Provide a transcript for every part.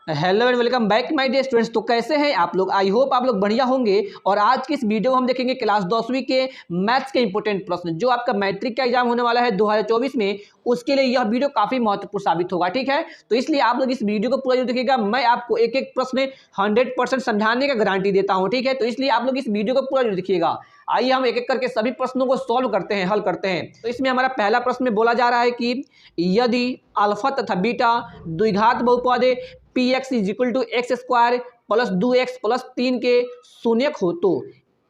Hello and welcome back my dear students. तो कैसे हैं आप लोग? आई होप आप लोग बढ़िया होंगे। और आज की इस वीडियो में हम देखेंगे क्लास 10वीं के मैथ्स के इंपॉर्टेंट प्रश्न जो आपका मैट्रिक का एग्जाम होने वाला है 2024 में। उसके लिए यह वीडियो काफी महत्वपूर्ण साबित होगा, ठीक है। तो इसलिए आप लोग इस वीडियो को पूरा जरूर देखिएगा। मैं आपको एक एक प्रश्न 100% समझाने का गारंटी देता हूँ, ठीक है। तो इसलिए आप लोग इस वीडियो को पूरा जरूर देखिएगा। आइए हम एक एक करके सभी प्रश्नों को सॉल्व करते हैं, हल करते हैं। तो इसमें हमारा पहला प्रश्न में बोला जा रहा है कि यदि अल्फा तथा बीटा द्विघात बहुपद P X is equal to X square plus 2x plus 3 के शून्यक हो तो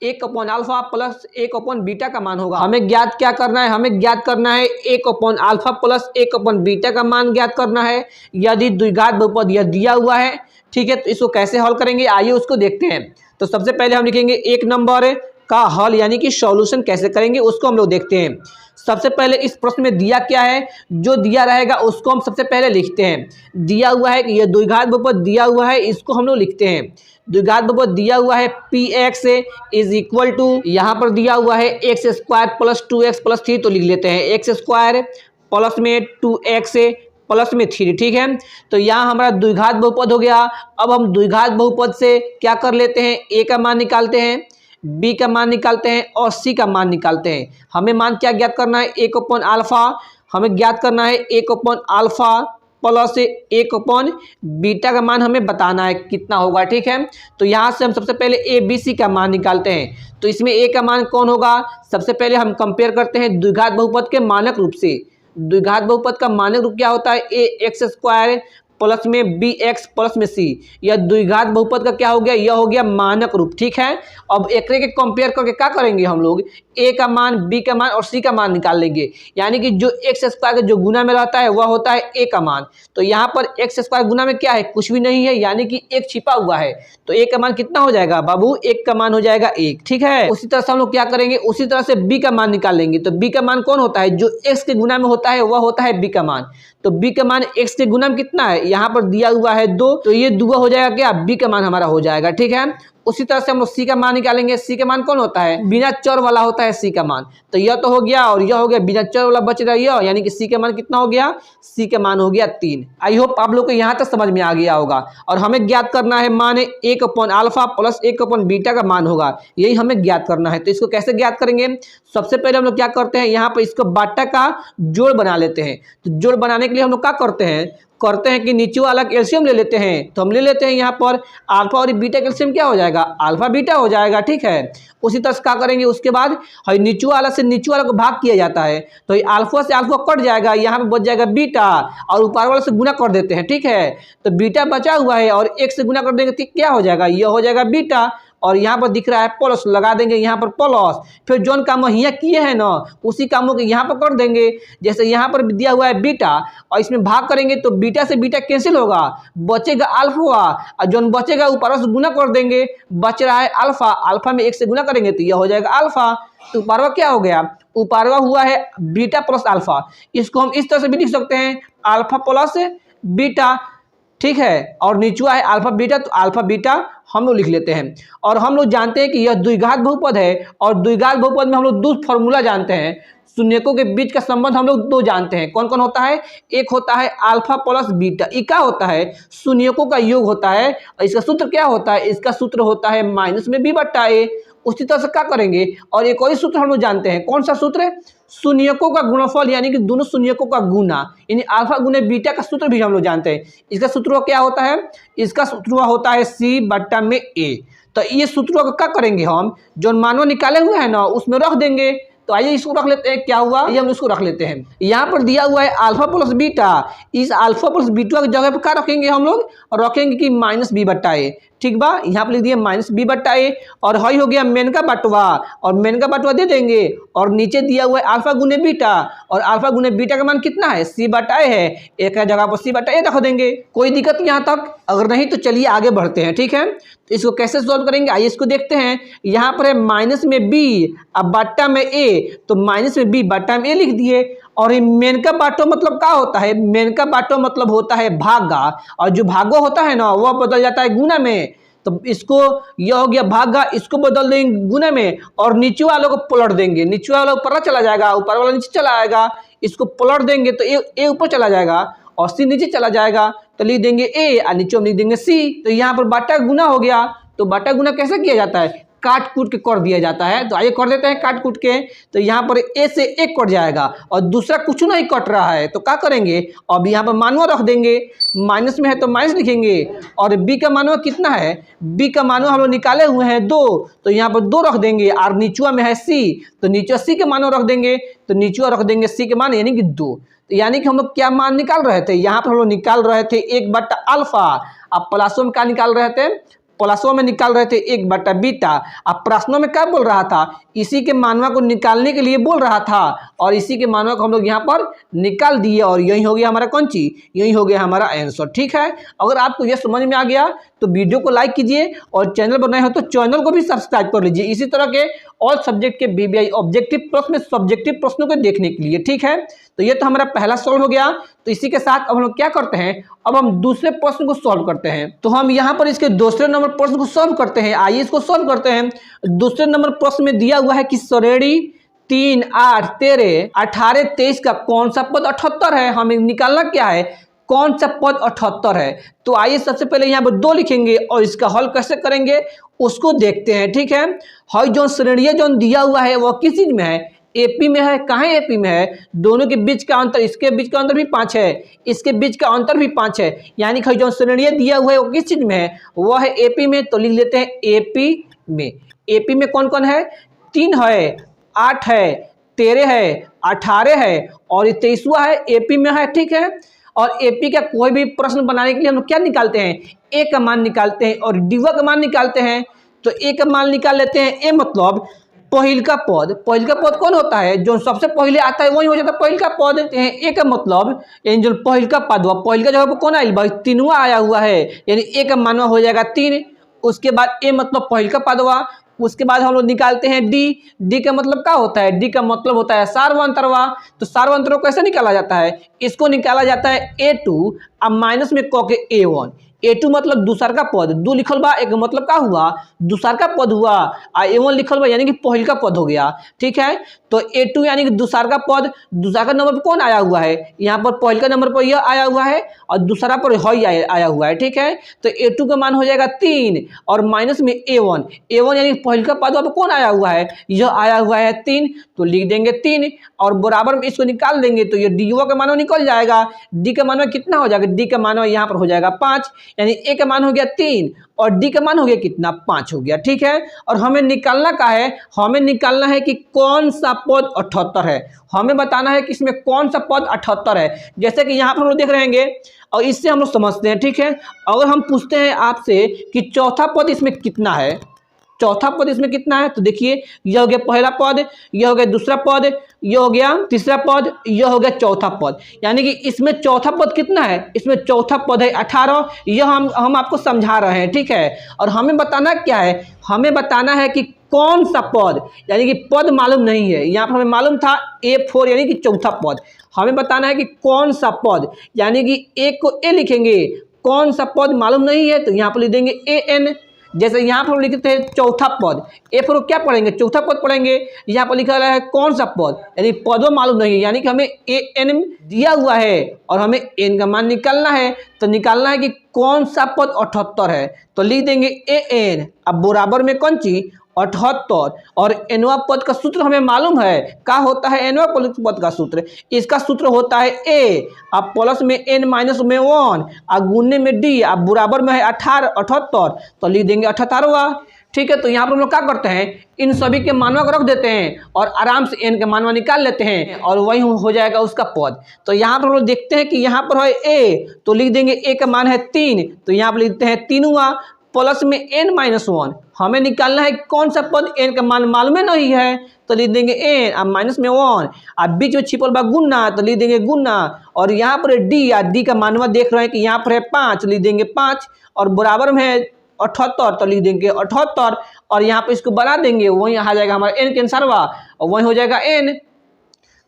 1 अल्फा प्लस 1 बीटा का मान होगा। हमें ज्ञात क्या करना है? हमें ज्ञात करना है 1 अल्फा प्लस 1 बीटा का मान ज्ञात करना है यदि द्विघात बहुपद यह दिया हुआ है, ठीक है। तो इसको कैसे हल करेंगे, आइए उसको देखते हैं। तो सबसे पहले हम लिखेंगे 1 नंबर का हल यानी कि सॉल्यूशन कैसे करेंगे उसको हम लोग देखते हैं। सबसे पहले इस प्रश्न में दिया क्या है, जो दिया रहेगा उसको हम सबसे पहले लिखते हैं। दिया हुआ है कि यह द्विघात बहुपद दिया हुआ है, इसको हम लोग लिखते हैं। द्विघात बहुपद दिया हुआ है P X is equal to, यहाँ पर दिया हुआ है x square plus 2x plus 3, तो लिख लेते हैं एक्स स्क्वायर प्लस में 2x प्लस में 3, ठीक है। तो यहाँ हमारा द्विघात बहुपद हो गया। अब हम द्विघात बहुपद से क्या कर लेते हैं, a का मान निकालते हैं, b का मान निकालते हैं और c का मान निकालते हैं। हमें मान क्या ज्ञात करना है, 1 अल्फा। हमें ज्ञात करना है 1 अल्फा प्लस 1 बीटा का मान हमें बताना है कितना होगा, ठीक है। तो यहाँ से हम सबसे पहले ए बी सी का मान निकालते हैं। तो इसमें ए का मान कौन होगा, सबसे पहले हम कंपेयर करते हैं द्विघात बहुपद के मानक रूप से। द्विघात बहुपद का मानक रूप क्या होता है, ए एक्स स्क्वायर प्लस में बी एक्स प्लस में सी। यह द्विघात बहुपद का क्या हो गया, यह हो गया मानक रूप, ठीक है। अब एक के कंपेयर करके क्या करेंगे हम लोग, ए का मान, बी का मान और सी का मान निकाल लेंगे। यानी कि जो एक्स स्क्वायर का जो गुना में रहता है वह होता है ए का मान। तो यहाँ पर एक्स स्क्वायर गुना में क्या है, कुछ भी नहीं है, यानी कि एक छिपा हुआ है। तो ए का मान कितना हो जाएगा बाबू, एक का मान हो जाएगा 1, ठीक है। उसी तरह से हम लोग क्या करेंगे, उसी तरह से बी का मान निकाल लेंगे। तो बी का मान कौन होता है, जो एक्स के गुना में होता है वह होता है बी का मान। तो बी का मान एक्स के गुना में कितना है, यहाँ पर दिया हुआ है 2, तो ये 2 हो जाएगा क्या, बी का मान हमारा हो जाएगा, ठीक है। उसी तरह से हम लोग सी का मान निकालेंगे। सी का मान कौन होता है, बिना चर वाला होता है सी का मान। तो यह तो हो गया और यह हो गया, बिना चर वाला बच रहा है, यानी कि सी का मान कितना हो गया, सी का मान हो गया 3। आई होप आप लोग को यहाँ तक समझ में आ गया होगा। और हमें ज्ञात करना है मान 1 अल्फा प्लस 1 बीटा का मान होगा, यही हमें ज्ञात करना है। तो इसको कैसे ज्ञात करेंगे, सबसे पहले हम लोग क्या करते हैं, यहाँ पर इसको बाटा का जोड़ बना लेते हैं। तो जोड़ बनाने के लिए हम लोग क्या करते हैं कि नीचे वाला कैल्शियम ले लेते हैं। तो हम ले लेते हैं यहाँ पर अल्फा और बीटा कैल्शियम क्या हो जाएगा, अल्फा बीटा हो जाएगा, ठीक है। उसी तरह से क्या करेंगे, उसके बाद नीचे वाला से नीचे वाला को भाग किया जाता है। तो अल्फा से अल्फा कट जाएगा, यहाँ पे बच जाएगा बीटा, और ऊपर वाला से गुना कर देते हैं, ठीक है। तो बीटा बचा हुआ है और 1 से गुना कर देंगे तो क्या हो जाएगा, यह हो जाएगा बीटा। और यहाँ पर दिख रहा है प्लस, लगा देंगे यहाँ पर प्लस। फिर जो काम यहाँ किए हैं ना उसी कामों को यहाँ पर कर देंगे। जैसे यहाँ पर दिया हुआ है बीटा और इसमें भाग करेंगे तो बीटा से बीटा कैंसिल होगा, बचेगा अल्फा, और जो बचेगा ऊपर से गुना कर देंगे। बच रहा है अल्फा, अल्फा में 1 से गुना करेंगे तो यह हो जाएगा अल्फा। तो ऊपरवा क्या हो गया, ऊपरवा हुआ है बीटा प्लस अल्फा। इसको हम इस तरह से भी लिख सकते हैं, अल्फा प्लस बीटा, ठीक है। और नीचुआ है अल्फा बीटा, तो अल्फा बीटा हम लोग लिख लेते हैं। और हम लोग जानते हैं कि यह द्विघात बहुपद है, और द्विघात बहुपद में हम लोग 2 फॉर्मूला जानते हैं। शून्यकों के बीच का संबंध हम लोग 2 जानते हैं। कौन कौन होता है, एक होता है अल्फा प्लस बीटा, ये क्या होता है, शून्यकों का योग होता है। और इसका सूत्र क्या होता है, इसका सूत्र होता है माइनस में बी बट्टा ए। उसी तरह से क्या करेंगे, और एक और सूत्र हम लोग जानते हैं, कौन सा सूत्र, शून्यकों का गुणनफल, यानी कि दोनों शून्यकों का गुना, यानी अल्फा गुने बीटा का सूत्र भी हम लोग जानते हैं। इसका सूत्र क्या होता है, इसका सूत्र होता है सी बट्टा में ए। तो ये सूत्रों का क्या करेंगे, हम जो मानों निकाले हुए हैं ना उसमें रख देंगे। तो आइए इसको रख लेते हैं, क्या हुआ ये हम इसको रख लेते हैं। यहाँ पर दिया हुआ है अल्फा प्लस बीटा, इस अल्फा प्लस बीटा की जगह पर क्या रखेंगे हम लोग, रखेंगे कि माइनस बी बट्टा ए, ठीक बा। यहाँ पर लिख दिए माइनस बी बट्टा ए, और हई हो गया मेन का बटवा, और मेन का बटवा दे देंगे। और नीचे दिया हुआ है अल्फा गुने बीटा, और अल्फा गुने बीटा का मान कितना है, सी बट्टा ए है, एक जगह पर सी बट्टा ए रख देंगे। कोई दिक्कत यहाँ तक, अगर नहीं तो चलिए आगे बढ़ते हैं, ठीक है। तो इसको कैसे सॉल्व करेंगे, आइए इसको देखते हैं। यहाँ पर है माइनस में बी अब बट्टा में ए, तो माइनस में बी बट्टा में ए लिख दिए। और ये मेन का बाटो मतलब क्या होता है, मेन का बाटो मतलब होता है भागा, और जो भागो होता है ना वह बदल जाता है गुना में। तो इसको यह हो गया भागा, इसको बदल देंगे गुना में, और नीचे वालों को पलट देंगे। नीचे वाला ऊपर चला जाएगा, ऊपर वाला नीचे चला आएगा। इसको पलट देंगे तो ए ऊपर चला जाएगा, और सी नीचे चला जाएगा तो लिख देंगे ए और नीचे हम लिख देंगे सी। तो यहाँ पर बाटा गुना हो गया। तो बाटा गुना कैसे किया जाता है, काट कूट के कर दिया जाता है। तो आइए कर देते हैं काट कूट के। तो यहाँ पर ए से एक कट जाएगा और दूसरा कुछ नहीं कट रहा है तो क्या करेंगे, अब यहाँ पर मानवा रख देंगे, माइनस में है तो माइनस लिखेंगे। और बी का मानवा कितना है, बी का मानवा हम लोग निकाले हुए हैं 2, तो यहाँ पर 2 रख देंगे। और नीचुआ में है सी, तो नीचुआ सी के मानवा रख देंगे, तो नीचुआ रख देंगे सी के मान यानी कि 2। तो यानी कि हम लोग क्या मान निकाल रहे थे, यहाँ पर हम लोग निकाल रहे थे 1/अल्फा। अब प्लसों में क्या निकाल रहे थे, प्लसों में निकाल रहे थे 1/बीटा। अब प्रश्नों में क्या बोल रहा था, इसी के मानवा को निकालने के लिए बोल रहा था और इसी के मानवा को हम लोग यहाँ पर निकाल दिए और यही हो गया हमारा कौन चीज, यही हो गया हमारा आंसर। ठीक है, अगर आपको यह समझ में आ गया तो वीडियो को लाइक कीजिए और चैनल पर नए हो तो चैनल को भी सब्सक्राइब कर लीजिए इसी तरह के ऑल सब्जेक्ट के बीबीआई ऑब्जेक्टिव प्रश्न सब्जेक्टिव प्रश्नों को देखने के लिए। ठीक है, तो ये तो हमारा पहला सॉल्व हो गया। तो इसी के साथ अब हम लोग क्या करते हैं, अब हम दूसरे प्रश्न को सॉल्व करते हैं। तो हम यहाँ पर इसके दूसरे नंबर प्रश्न को सॉल्व करते हैं। आइए इसको सॉल्व करते हैं। दूसरे नंबर प्रश्न में दिया हुआ है कि श्रेणी 3, 8, 13, 18, 23 का कौन सा पद 78 है। हमें निकालना क्या है, कौन सा पद 78 है। तो आइए सबसे पहले यहाँ पर 2 लिखेंगे और इसका हल कैसे करेंगे उसको देखते हैं। ठीक है, हर जो श्रेणी जो दिया हुआ है वह किस चीज में है, एपी में है। कहाँ एपी में है, दोनों के बीच का अंतर, इसके बीच का अंतर भी 5 है, इसके बीच का अंतर भी 5 है, यानी कि जो श्रेणी दिया हुआ है वो किस चीज में है, वह है एपी में। तो लिख लेते हैं एपी में। एपी में कौन कौन है, 3 है, 8 है, 13 है, 18 है और 23वां है, एपी में है। ठीक है, और एपी का कोई भी प्रश्न बनाने के लिए हम लोग क्या निकालते हैं, ए का मान निकालते हैं और डीवा का मान निकालते हैं। तो ए का मान निकाल लेते हैं, ए मतलब पहिल का पद। पहिल का पद कौन होता है, जो सबसे पहले आता है वही हो जाता है पहिल का पद। ए का मतलब यानी जो पहिल का पद हुआ, पहिल का जगह पर कौन आया भाई, 3वां आया हुआ है, यानी ए का मानवा हो जाएगा 3। उसके बाद ए मतलब पहिल का पद हुआ। उसके बाद हम लोग निकालते हैं डी। डी का मतलब क्या होता है, डी का मतलब होता है सार्वंतरवा। तो सार्वंतरवा कैसे निकाला जाता है, इसको निकाला जाता है A2 अब माइनस में क के A1। A2 मतलब दूसर का पद, 2 लिखल बा, एक मतलब का हुआ दूसर का पद हुआ, और A1 लिखल बा यानी कि पहिल का पद हो गया। ठीक है, तो A2 यानी कि दूसर का पद, दूसरा का नंबर पर कौन आया हुआ है, यहाँ पर पहिल का नंबर पर यह आया हुआ है और दूसरा पर हई आया हुआ है। ठीक है, तो A2 का मान हो जाएगा 3 और माइनस में A1। A1 यानी पहिल का पद पर कौन आया हुआ है, यह आया हुआ है 3, तो लिख देंगे 3 और बराबर में इसको निकाल देंगे तो ये डीओ का मानव निकल जाएगा। डी का मानव कितना हो जाएगा, डी का मानव यहाँ पर हो जाएगा 5, यानी ए का मान हो गया 3 और डी का मान हो गया कितना, 5 हो गया। ठीक है, और हमें निकालना का है, हमें निकालना है कि कौन सा पद 78 है। हमें बताना है कि इसमें कौन सा पद 78 है। जैसे कि यहाँ पर हम लोग देख रहे हैं और इससे हम लोग समझते हैं। ठीक है, अगर हम पूछते हैं आपसे कि चौथा पद इसमें कितना है, चौथा पद इसमें कितना है, तो देखिए यह हो गया पहला पद, यह हो गया दूसरा पद, यह हो गया तीसरा पद, यह हो गया चौथा पद, यानी कि इसमें चौथा पद कितना है, इसमें चौथा पद है 18। यह हम आपको समझा रहे हैं। ठीक है, और हमें बताना क्या है, हमें बताना है कि कौन सा पद, यानी कि पद मालूम नहीं है। यहाँ पर हमें मालूम था A4 यानी कि चौथा पद, हमें बताना है कि कौन सा पद, यानी कि एक को ए लिखेंगे, कौन सा पद मालूम नहीं है तो यहाँ पर लिख देंगे AN। जैसे यहाँ पर लिखते हैं चौथा पद, ए पर क्या पढ़ेंगे, चौथा पद पढ़ेंगे। यहाँ पर लिखा है कौन सा पद, यानी पदों मालूम नहीं है, यानी कि हमें AN दिया हुआ है और हमें n का मान निकालना है। तो निकालना है कि कौन सा पद 78 है, तो लिख देंगे AN। अब बराबर में कौन चीज 78 और एनवा पद का सूत्र हमें मालूम है, क्या होता है एनवा पद का सूत्र, इसका सूत्र होता है ए अब प्लस में n माइनस में 1 और गुणने में d अब बराबर में है 78, तो लिख देंगे 78वां। ठीक है, तो यहाँ पर हम लोग क्या करते हैं, इन सभी के मानवा को रख देते हैं और आराम से n के मानवा निकाल लेते हैं और वही हो जाएगा उसका पद। तो यहाँ पर हम लोग देखते हैं कि यहाँ पर है a, तो लिख देंगे a का मान है 3, तो यहाँ पर लिखते हैं 3वां प्लस में n माइनस 1। हमें निकालना है कौन सा पद, n का मान मालूम नहीं है तो लिख देंगे n अब माइनस में 1, अब बीच में छिपल बा गुना तो लिख देंगे गुना, और यहाँ पर d या d का मानवा देख रहे हैं कि यहाँ पर है 5, लिख देंगे 5 और बराबर में है 78 तो लिख देंगे 78 और यहाँ पर इसको बना देंगे, वही आ जाएगा हमारा n के अनुसारवा और वही हो जाएगा n।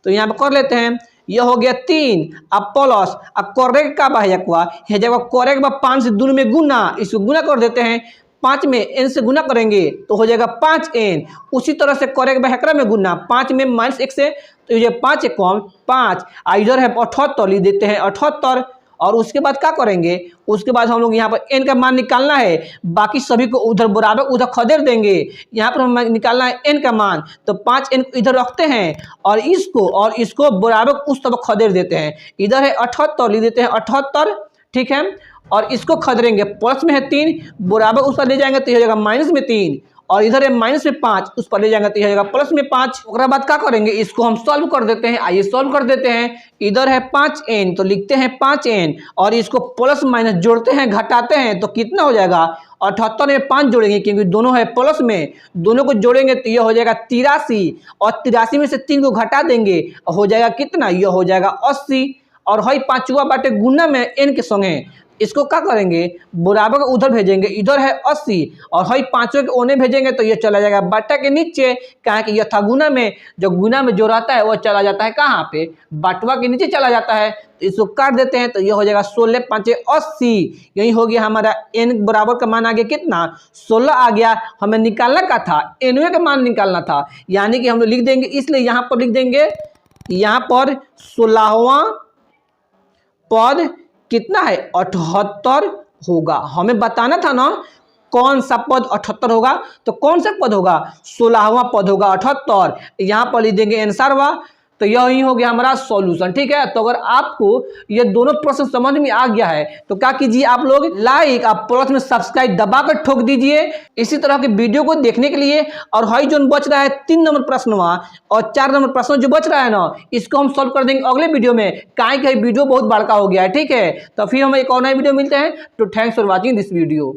तो यहाँ पर कर लेते हैं, यह हो गया 3 अब प्लस अब करेक्ट का बाह्यकवा है, जब करेक्ट बा 5 से दूर में गुना, इसको गुना कर देते हैं, 5 में n से गुना करेंगे तो हो जाएगा 5n। उसी तरह से करेक्ट बाह्यकवा में गुना 5 में माइनस 1 से, तो ये 5 कम 5, इधर है 78 लिख देते हैं 78 और उसके बाद क्या करेंगे, उसके बाद हम लोग यहाँ पर n का मान निकालना है, बाकी सभी को उधर बराबर उधर खदेड़ देंगे। यहाँ पर हमें निकालना है n का मान, तो 5n इधर रखते हैं और इसको बराबर उस तरफ खदेड़ देते हैं। इधर है 78, लिख देते हैं 78, ठीक है। और इसको खदेड़ेंगे, प्लस में है 3, बराबर उस पर ले जाएंगे तो हो जाएगा माइनस में 3, और इधर है माइनस में 5, उस पर ले जाएंगे तो हो जाएगा प्लस में 5। उसके बाद क्या करेंगे, इसको हम सॉल्व कर देते हैं। आइए सॉल्व कर देते हैं। इधर है 5n, तो लिखते हैं 5n, और इसको प्लस माइनस जोड़ते हैं, घटाते हैं, तो कितना हो जाएगा, 78 में 5 जोड़ेंगे क्योंकि दोनों है प्लस में, दोनों को जोड़ेंगे तो यह हो जाएगा 83, और 83 में से 3 को घटा देंगे, हो जाएगा कितना, यह हो जाएगा 80। और हई पांचवा बाटे गुना में n के संगे, इसको क्या करेंगे, बराबर उधर भेजेंगे, इधर है 80, और हई पांचों के ओने भेजेंगे तो ये चला जाएगा बट्टा के नीचे, कहा कि यह था गुना में, जो गुना में जो रहता है वो चला जाता है कहाँ पे, बटवा के नीचे चला जाता है। तो इसको काट देते हैं तो ये हो जाएगा 16 5 80। यही हो गया हमारा n बराबर का मान आ गया कितना, 16 आ गया। हमें निकालना का था, n का मान निकालना था, यानी कि हम लोग लिख देंगे, इसलिए यहाँ पर लिख देंगे, यहाँ पर 16वां पद कितना है, 78 होगा। हमें बताना था ना कौन सा पद 78 होगा, तो कौन सा पद होगा, 16वां पद होगा 78। यहाँ पर लिख देंगे आंसरवा, तो यही हो गया हमारा सॉल्यूशन, ठीक है। तो अगर आपको ये दोनों प्रश्न समझ में आ गया है तो क्या कीजिए, आप लोग लाइक, आप प्लस में सब्सक्राइब दबाकर ठोक दीजिए इसी तरह के वीडियो को देखने के लिए। और हाई जो बच रहा है 3 नंबर प्रश्न और 4 नंबर प्रश्न जो बच रहा है ना, इसको हम सॉल्व कर देंगे अगले वीडियो में, काहे कि वीडियो बहुत बड़का हो गया है, ठीक है। तो फिर हम एक और नए वीडियो मिलते हैं। तो thanks for watching this video.